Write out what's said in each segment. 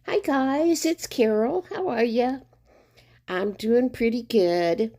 Hi guys, it's Carol. How are you? I'm doing pretty good.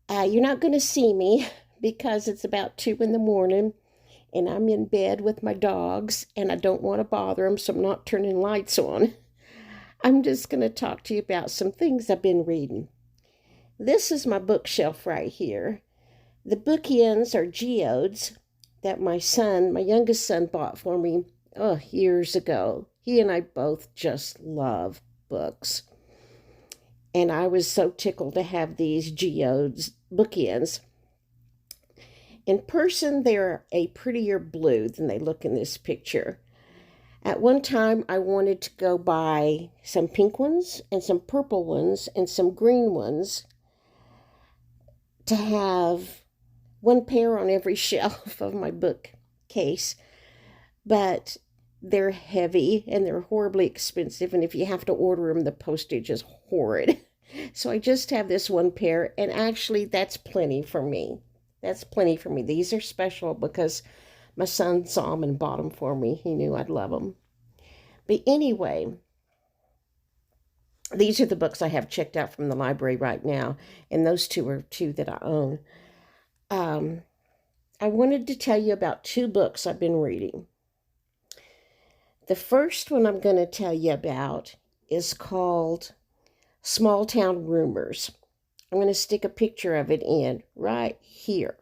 You're not going to see me because it's about 2 in the morning and I'm in bed with my dogs and I don't want to bother them, so I'm not turning lights on. I'm just going to talk to you about some things I've been reading. This is my bookshelf right here. The bookends are geodes that my youngest son, bought for me years ago. He and I both just love books. And I was so tickled to have these geodes bookends. In person, they're a prettier blue than they look in this picture. At one time, I wanted to go buy some pink ones and some purple ones and some green ones to have one pair on every shelf of my bookcase. But they're heavy and they're horribly expensive, and if you have to order them, the postage is horrid. So I just have this one pair, and actually that's plenty for me. That's plenty for me. These are special because my son saw them and bought them for me. He knew I'd love them. But anyway, these are the books I have checked out from the library right now, and those two are two that I own. I wanted to tell you about two books I've been reading. The first one I'm going to tell you about is called Small Town Rumors. I'm going to stick a picture of it in right here.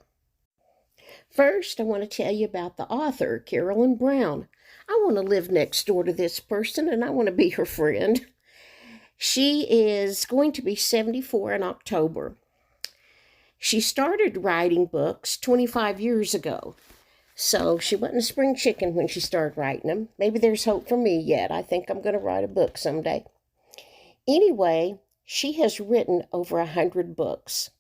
First, I want to tell you about the author, Carolyn Brown. I want to live next door to this person and I want to be her friend. She is going to be 74 in October. She started writing books 25 years ago. So she wasn't a spring chicken when she started writing them. Maybe there's hope for me yet. I think I'm going to write a book someday. Anyway, she has written over 100 books.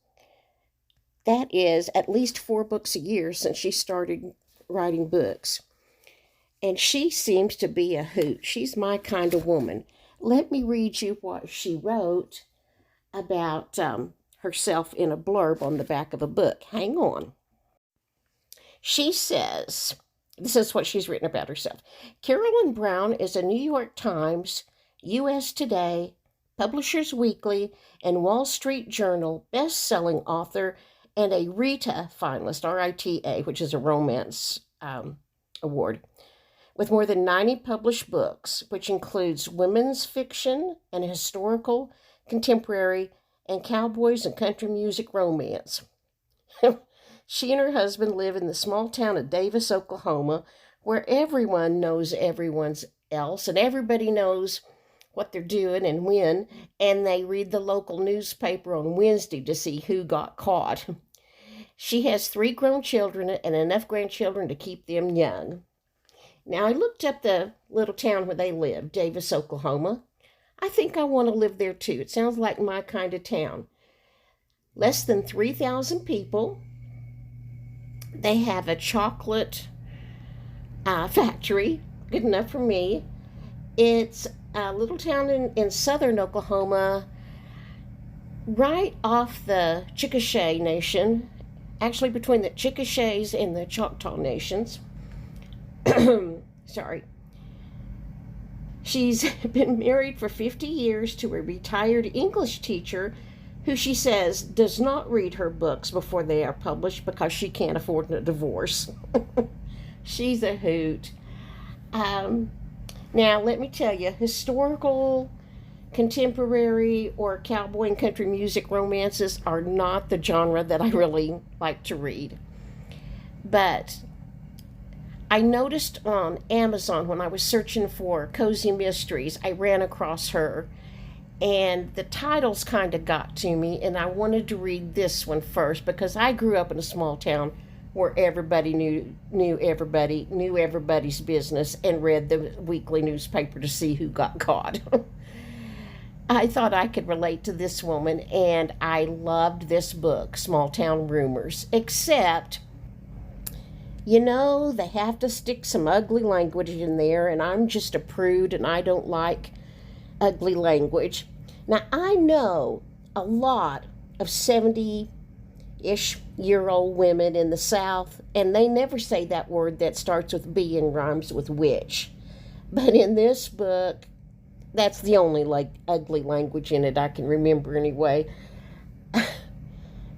That is at least 4 books a year since she started writing books. And she seems to be a hoot. She's my kind of woman. Let me read you what she wrote about herself in a blurb on the back of a book. Hang on. She says, this is what she's written about herself. Carolyn Brown is a New York Times, U.S. Today, Publishers Weekly, and Wall Street Journal best-selling author and a Rita finalist, R-I-T-A, which is a romance award, with more than 90 published books, which includes women's fiction and historical, contemporary, and cowboys and country music romance. She and her husband live in the small town of Davis, Oklahoma, where everyone knows everyone else and everybody knows what they're doing and when, and they read the local newspaper on Wednesday to see who got caught. She has 3 grown children and enough grandchildren to keep them young. Now, I looked up the little town where they live, Davis, Oklahoma. I think I want to live there too. It sounds like my kind of town. Less than 3,000 people. They have a chocolate factory, good enough for me. It's a little town in southern Oklahoma, right off the Chickasha Nation, actually between the Chickashays and the Choctaw Nations. Sorry. She's been married for 50 years to a retired English teacher who she says does not read her books before they are published because she can't afford a divorce. She's a hoot. Now, let me tell you, historical, contemporary, or cowboy and country music romances are not the genre that I really like to read. But I noticed on Amazon when I was searching for cozy mysteries, I ran across her. And the titles kind of got to me, and I wanted to read this one first because I grew up in a small town where everybody knew everybody, knew everybody's business, and read the weekly newspaper to see who got caught. I thought I could relate to this woman, and I loved this book, Small Town Rumors, except, they have to stick some ugly language in there, and I'm just a prude, and I don't like ugly language. Now, I know a lot of 70-ish year old women in the South, and they never say that word that starts with B and rhymes with witch. But in this book, That's the only ugly language in it I can remember anyway.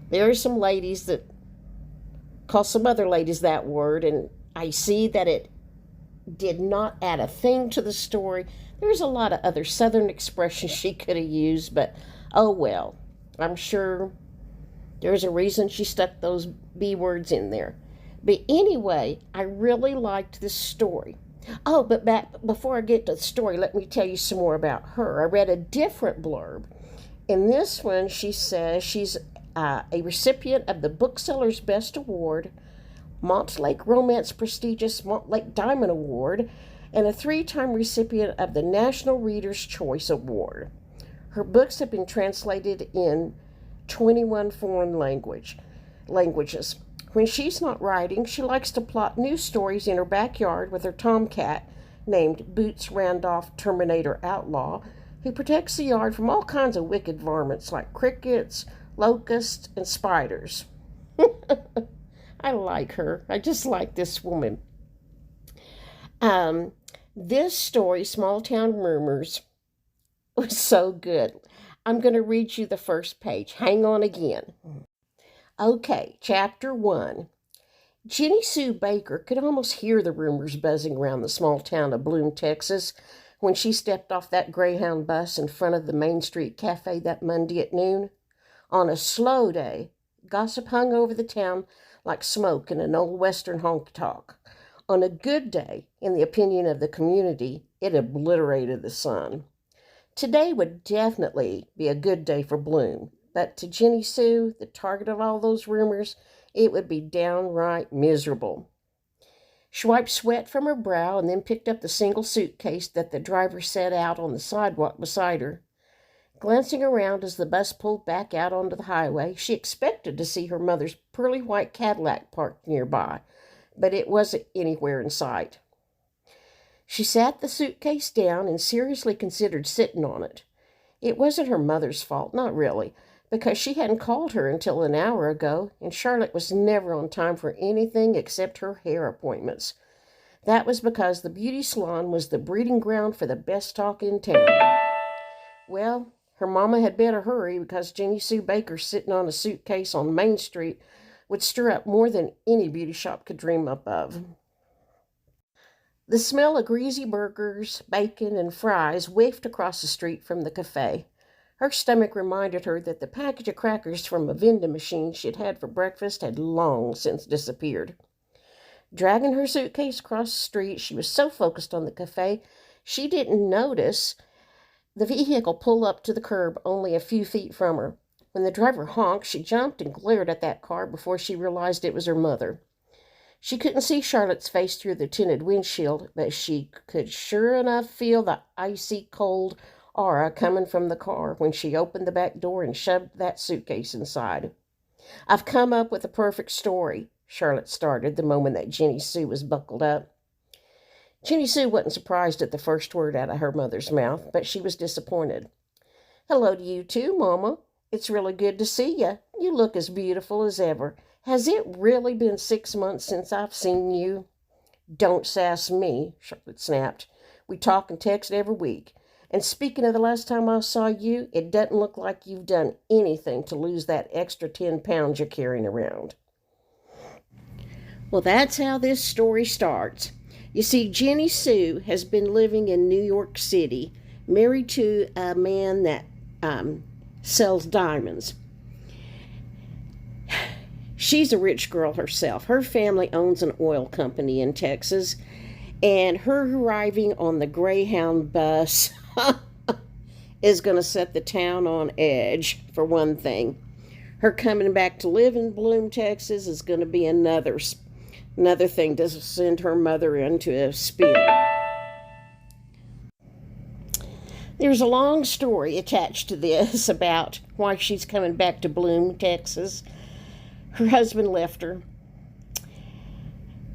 There are some ladies that call some other ladies that word, and I see that it did not add a thing to the story. There's a lot of other southern expressions she could have used, but oh well. I'm sure there's a reason she stuck those B words in there. But anyway, I really liked this story. Oh, but before I get to the story, let me tell you some more about her. I read a different blurb. In this one, she says she's a recipient of the Bookseller's Best Award, Montlake Romance prestigious Montlake Diamond Award, and a 3-time recipient of the National Reader's Choice Award. Her books have been translated in 21 foreign languages. When she's not writing, she likes to plot new stories in her backyard with her tomcat, named Boots Randolph Terminator Outlaw, who protects the yard from all kinds of wicked varmints like crickets, locusts, and spiders. I like her. I just like this woman. This story, Small Town Rumors, was so good. I'm going to read you the first page. Hang on again. Okay, chapter 1. Jenny Sue Baker could almost hear the rumors buzzing around the small town of Bloom, Texas, when she stepped off that Greyhound bus in front of the Main Street Cafe that Monday at noon. On a slow day, gossip hung over the town like smoke in an old Western honky-tonk. On a good day, in the opinion of the community, it obliterated the sun. Today would definitely be a good day for Bloom, but to Jenny Sue, the target of all those rumors, it would be downright miserable. She wiped sweat from her brow and then picked up the single suitcase that the driver set out on the sidewalk beside her. Glancing around as the bus pulled back out onto the highway, she expected to see her mother's pearly white Cadillac parked nearby, but it wasn't anywhere in sight. She sat the suitcase down and seriously considered sitting on it. It wasn't her mother's fault, not really, because she hadn't called her until an hour ago, and Charlotte was never on time for anything except her hair appointments. That was because the beauty salon was the breeding ground for the best talk in town. Well, her mama had better hurry, because Jenny Sue Baker sitting on a suitcase on Main Street would stir up more than any beauty shop could dream up of. The smell of greasy burgers, bacon, and fries whiffed across the street from the cafe. Her stomach reminded her that the package of crackers from a vending machine she had had for breakfast had long since disappeared. Dragging her suitcase across the street, she was so focused on the cafe, she didn't notice the vehicle pull up to the curb only a few feet from her. When the driver honked, she jumped and glared at that car before she realized it was her mother. She couldn't see Charlotte's face through the tinted windshield, but she could sure enough feel the icy cold aura coming from the car when she opened the back door and shoved that suitcase inside. "I've come up with a perfect story," Charlotte started the moment that Jenny Sue was buckled up. Jenny Sue wasn't surprised at the first word out of her mother's mouth, but she was disappointed. "Hello to you too, Mama. It's really good to see you. You look as beautiful as ever. Has it really been 6 months since I've seen you?" "Don't sass me," Charlotte snapped. "We talk and text every week. And speaking of the last time I saw you, it doesn't look like you've done anything to lose that extra 10 pounds you're carrying around." Well, that's how this story starts. You see, Jenny Sue has been living in New York City, married to a man that sells diamonds. She's a rich girl herself. Her family owns an oil company in Texas, and her arriving on the Greyhound bus is going to set the town on edge, for one thing. Her coming back to live in Bloom, Texas is going to be another thing to send her mother into a spin. There's a long story attached to this about why she's coming back to Bloom, Texas. Her husband left her.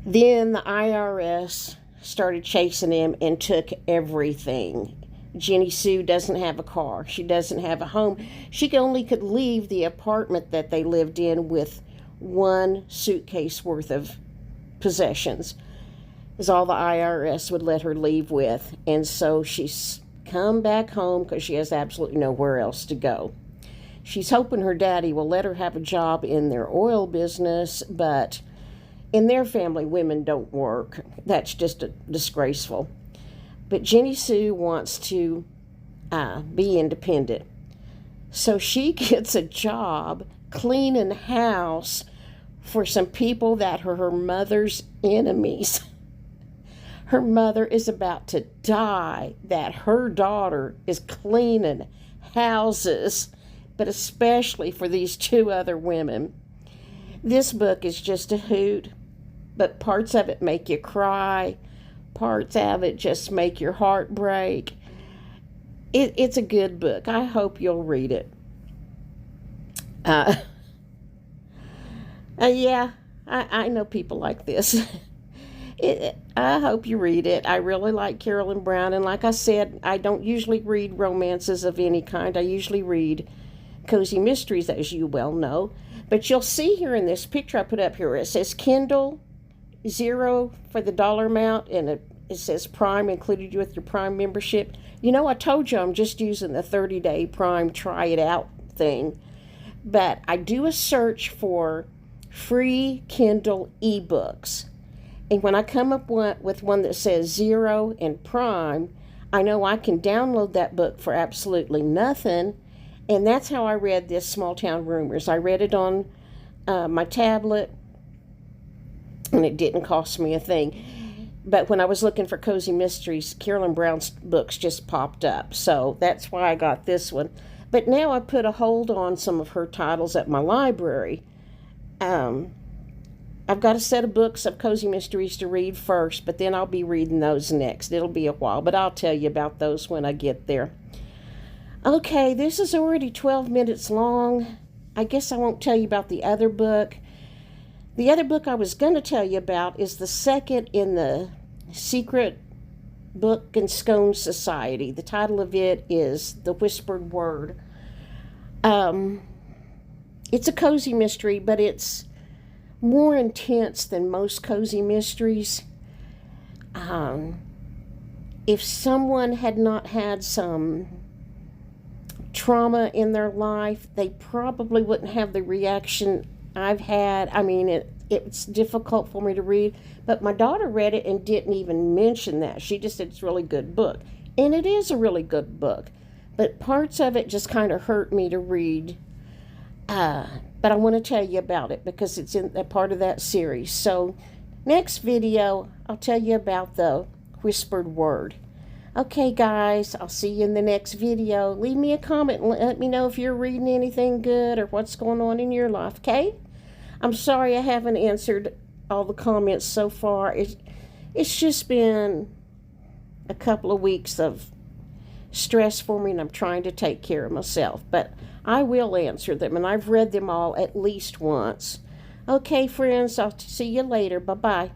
Then the IRS started chasing him and took everything. Jenny Sue doesn't have a car. She doesn't have a home. She only could leave the apartment that they lived in with one suitcase worth of possessions, is all the IRS would let her leave with. And so she's come back home because she has absolutely nowhere else to go. She's hoping her daddy will let her have a job in their oil business, but in their family, women don't work. That's just disgraceful. But Jenny Sue wants to be independent. So she gets a job cleaning house for some people that are her mother's enemies. Her mother is about to die, that her daughter is cleaning houses, but especially for these two other women. This book is just a hoot, but parts of it make you cry. Parts of it just make your heart break. It's a good book. I hope you'll read it. Yeah, I know people like this. I hope you read it. I really like Carolyn Brown, and like I said, I don't usually read romances of any kind. I usually read cozy mysteries, as you well know. But you'll see here in this picture I put up here, it says Kindle, $0 for the dollar amount, and it says Prime included with your Prime membership. You know, I told you I'm just using the 30-day Prime try it out thing. But I do a search for free Kindle ebooks. And when I come up with one that says $0 and Prime, I know I can download that book for absolutely nothing. And that's how I read this Small Town Rumors. I read it on my tablet, and it didn't cost me a thing. But when I was looking for cozy mysteries, Carolyn Brown's books just popped up. So that's why I got this one. But now I put a hold on some of her titles at my library. I've got a set of books of cozy mysteries to read first, but then I'll be reading those next. It'll be a while, but I'll tell you about those when I get there. Okay, this is already 12 minutes long. I guess I won't tell you about the other book. The other book I was going to tell you about is the second in the Secret Book and Scone Society. The title of it is The Whispered Word. It's a cozy mystery, but it's more intense than most cozy mysteries. If someone had not had some trauma in their life, they probably wouldn't have the reaction I've had. I mean, it's difficult for me to read, but my daughter read it and didn't even mention that. She just said it's a really good book. And it is a really good book, but parts of it just kind of hurt me to read. But I want to tell you about it because it's in a part of that series. So next video, I'll tell you about the Whispered Word. Okay, guys, I'll see you in the next video. Leave me a comment and let me know if you're reading anything good or what's going on in your life, okay? I'm sorry I haven't answered all the comments so far. It's just been a couple of weeks of stress for me, and I'm trying to take care of myself. But I will answer them, and I've read them all at least once. Okay, friends, I'll see you later. Bye-bye.